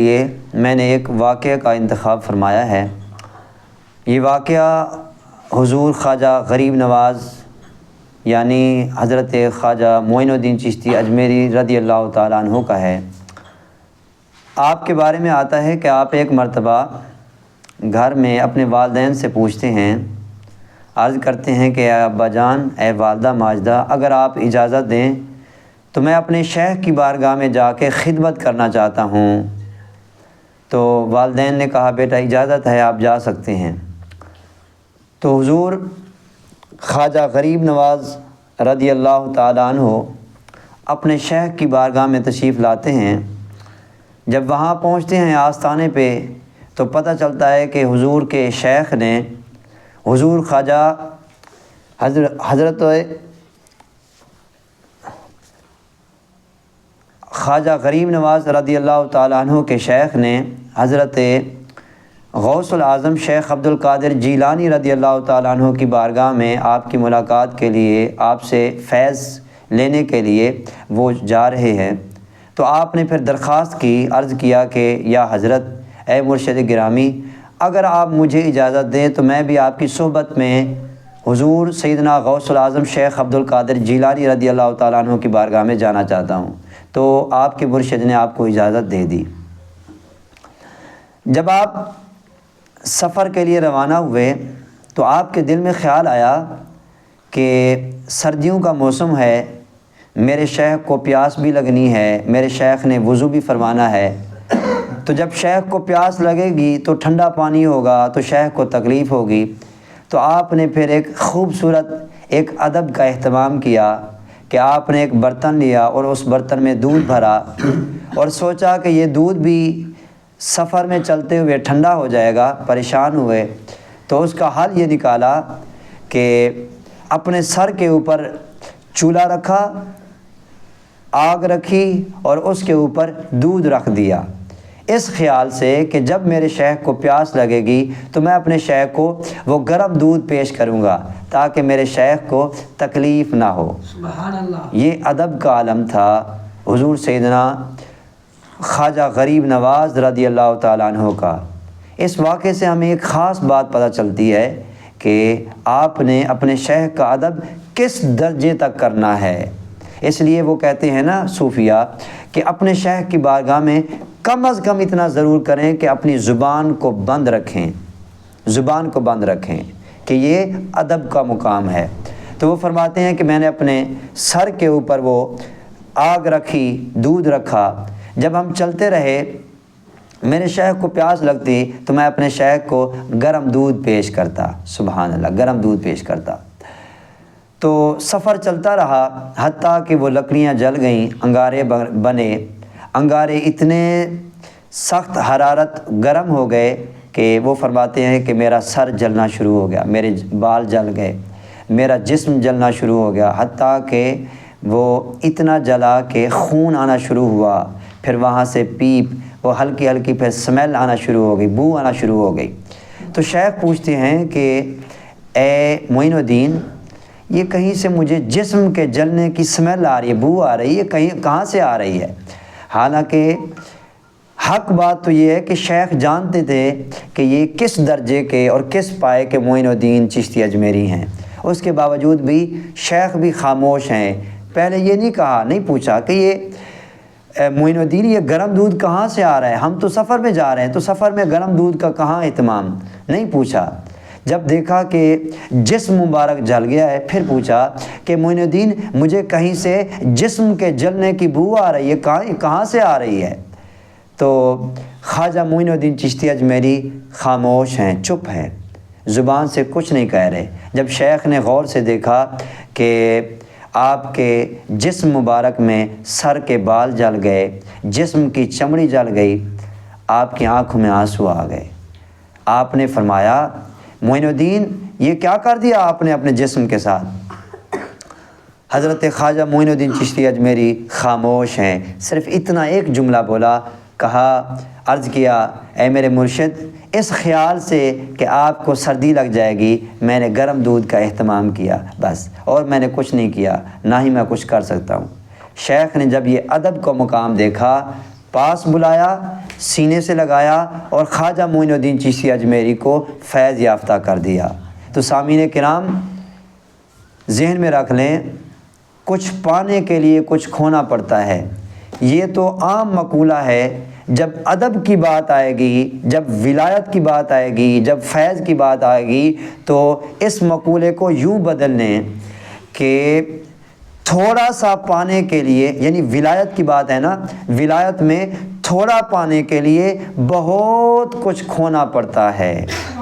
یہ میں نے ایک واقعہ کا انتخاب فرمایا ہے۔ یہ واقعہ حضور خواجہ غریب نواز یعنی حضرت خواجہ معین الدین چشتی اجمیری رضی اللہ تعالیٰ عنہ کا ہے۔ آپ کے بارے میں آتا ہے کہ آپ ایک مرتبہ گھر میں اپنے والدین سے پوچھتے ہیں، عرض کرتے ہیں کہ اے ابا جان، اے والدہ ماجدہ، اگر آپ اجازت دیں تو میں اپنے شیخ کی بارگاہ میں جا کے خدمت کرنا چاہتا ہوں۔ تو والدین نے کہا بیٹا اجازت ہے، آپ جا سکتے ہیں۔ تو حضور خواجہ غریب نواز رضی اللہ تعالیٰ عنہ اپنے شیخ کی بارگاہ میں تشریف لاتے ہیں۔ جب وہاں پہنچتے ہیں آستانے پہ تو پتہ چلتا ہے کہ حضور کے شیخ نے حضور حضرت خواجہ غریب نواز رضی اللہ تعالیٰ عنہ کے شیخ نے حضرت غوث العظم شیخ عبد القادر جیلانی رضی اللہ تعالیٰ عنہ کی بارگاہ میں آپ کی ملاقات کے لیے، آپ سے فیض لینے کے لیے وہ جا رہے ہیں۔ تو آپ نے پھر درخواست کی، عرض کیا کہ یا حضرت، اے مرشد گرامی، اگر آپ مجھے اجازت دیں تو میں بھی آپ کی صحبت میں حضور سیدنا غوث العظم شیخ عبد القادر جیلانی رضی اللہ تعالیٰ عنہ کی بارگاہ میں جانا چاہتا ہوں۔ تو آپ کے مرشد نے آپ کو اجازت دے دی۔ جب آپ سفر کے لیے روانہ ہوئے تو آپ کے دل میں خیال آیا کہ سردیوں کا موسم ہے، میرے شیخ کو پیاس بھی لگنی ہے، میرے شیخ نے وضو بھی فرمانا ہے۔ تو جب شیخ کو پیاس لگے گی تو ٹھنڈا پانی ہوگا تو شیخ کو تکلیف ہوگی۔ تو آپ نے پھر ایک خوبصورت ایک ادب کا اہتمام کیا کہ آپ نے ایک برتن لیا اور اس برتن میں دودھ بھرا اور سوچا کہ یہ دودھ بھی سفر میں چلتے ہوئے ٹھنڈا ہو جائے گا۔ پریشان ہوئے تو اس کا حل یہ نکالا کہ اپنے سر کے اوپر چولہا رکھا، آگ رکھی اور اس کے اوپر دودھ رکھ دیا، اس خیال سے کہ جب میرے شیخ کو پیاس لگے گی تو میں اپنے شیخ کو وہ گرم دودھ پیش کروں گا تاکہ میرے شیخ کو تکلیف نہ ہو۔ سبحان اللہ۔ یہ ادب کا عالم تھا حضور سیدنا خواجہ غریب نواز رضی اللہ تعالیٰ عنہ کا۔ اس واقعے سے ہمیں ایک خاص بات پتہ چلتی ہے کہ آپ نے اپنے شیخ کا ادب کس درجے تک کرنا ہے۔ اس لیے وہ کہتے ہیں نا صوفیہ کہ اپنے شیخ کی بارگاہ میں کم از کم اتنا ضرور کریں کہ اپنی زبان کو بند رکھیں، زبان کو بند رکھیں کہ یہ ادب کا مقام ہے۔ تو وہ فرماتے ہیں کہ میں نے اپنے سر کے اوپر وہ آگ رکھی، دودھ رکھا، جب ہم چلتے رہے میرے شیخ کو پیاس لگتی تو میں اپنے شیخ کو گرم دودھ پیش کرتا، سبحان اللہ، گرم دودھ پیش کرتا۔ تو سفر چلتا رہا حتیٰ کہ وہ لکڑیاں جل گئیں، انگارے بنے، انگارے اتنے سخت حرارت گرم ہو گئے کہ وہ فرماتے ہیں کہ میرا سر جلنا شروع ہو گیا، میرے بال جل گئے، میرا جسم جلنا شروع ہو گیا، حتیٰ کہ وہ اتنا جلا کہ خون آنا شروع ہوا، پھر وہاں سے پیپ، وہ ہلکی ہلکی پھر سمیل آنا شروع ہو گئی، بو آنا شروع ہو گئی۔ تو شیخ پوچھتے ہیں کہ اے معین الدین، یہ کہیں سے مجھے جسم کے جلنے کی سمیل آ رہی ہے، بو آ رہی ہے، کہاں سے آ رہی ہے؟ حالانکہ حق بات تو یہ ہے کہ شیخ جانتے تھے کہ یہ کس درجے کے اور کس پائے کے معین الدین چشتی اجمیری ہیں، اس کے باوجود بھی شیخ بھی خاموش ہیں۔ پہلے یہ نہیں کہا، نہیں پوچھا کہ یہ معین الدین یہ گرم دودھ کہاں سے آ رہا ہے، ہم تو سفر میں جا رہے ہیں، تو سفر میں گرم دودھ کا کہاں اہتمام، نہیں پوچھا۔ جب دیکھا کہ جسم مبارک جل گیا ہے پھر پوچھا کہ معین الدین مجھے کہیں سے جسم کے جلنے کی بو آ رہی ہے، کہاں سے آ رہی ہے؟ تو خواجہ معین الدین چشتی اجمیری خاموش ہیں، چپ ہیں، زبان سے کچھ نہیں کہہ رہے۔ جب شیخ نے غور سے دیکھا کہ آپ کے جسم مبارک میں سر کے بال جل گئے، جسم کی چمڑی جل گئی، آپ کی آنکھوں میں آنسو آ گئے۔ آپ نے فرمایا معین الدین یہ کیا کر دیا آپ نے اپنے جسم کے ساتھ؟ حضرت خواجہ معین الدین چشتی اجمیری خاموش ہیں، صرف اتنا ایک جملہ بولا، کہا، عرض کیا اے میرے مرشد، اس خیال سے کہ آپ کو سردی لگ جائے گی میں نے گرم دودھ کا اہتمام کیا، بس، اور میں نے کچھ نہیں کیا، نہ ہی میں کچھ کر سکتا ہوں۔ شیخ نے جب یہ ادب کا مقام دیکھا پاس بلایا، سینے سے لگایا اور خواجہ معین الدین چشتی اجمیری کو فیض یافتہ کر دیا۔ تو سامعین کرام ذہن میں رکھ لیں، کچھ پانے کے لیے کچھ کھونا پڑتا ہے۔ یہ تو عام مقولہ ہے، جب ادب کی بات آئے گی، جب ولایت کی بات آئے گی، جب فیض کی بات آئے گی، تو اس مقولے کو یوں بدل لیں کہ تھوڑا سا پانے کے لیے، یعنی ولایت کی بات ہے نا، ولایت میں تھوڑا پانے کے لیے بہت کچھ کھونا پڑتا ہے۔